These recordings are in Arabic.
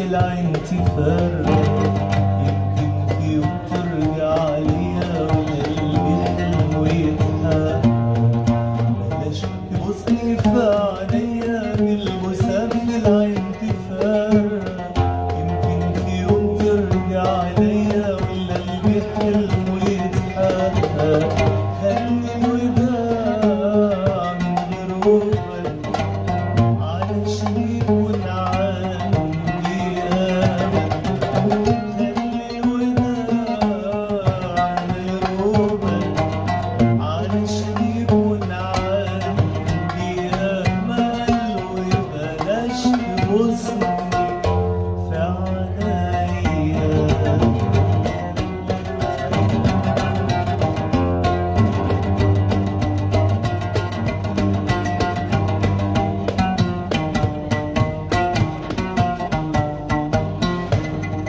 العين تفرق يمكن في يوم ترجع ليا والقلب حلم ويضحك. بلاش تبصني في عينيا بالبوسة في العين تفرق يمكن في يوم ترجع ليا والقلب حلم ويضحك. خلي الوداع من غير وفا على شريك ونعاد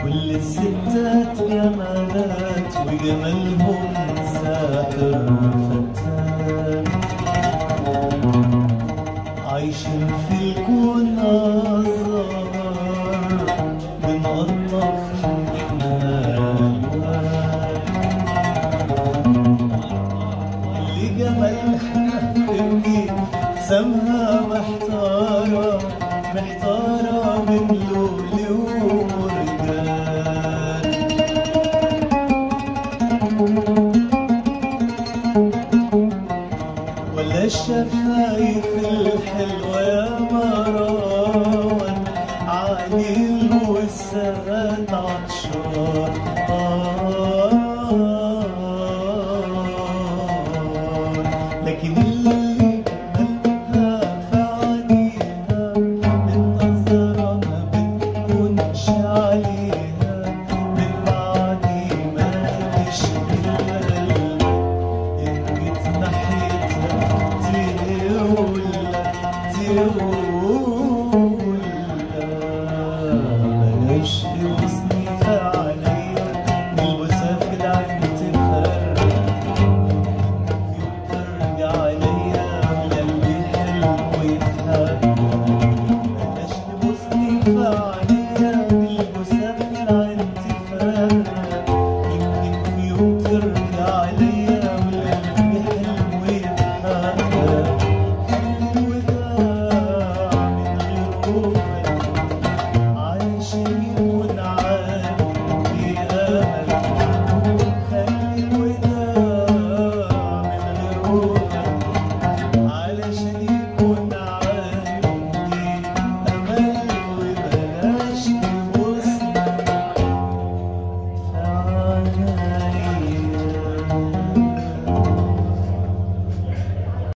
الستات جمالات وجمالهم ساحر فتان عايشين في الكون أزهار بنقطف منها الوان اللي جمالها تبكي سمها محتارة محتارة من لؤلؤ ومرجان. ولا الشفايف الحلوة يا مروان عالي والسهات عطشان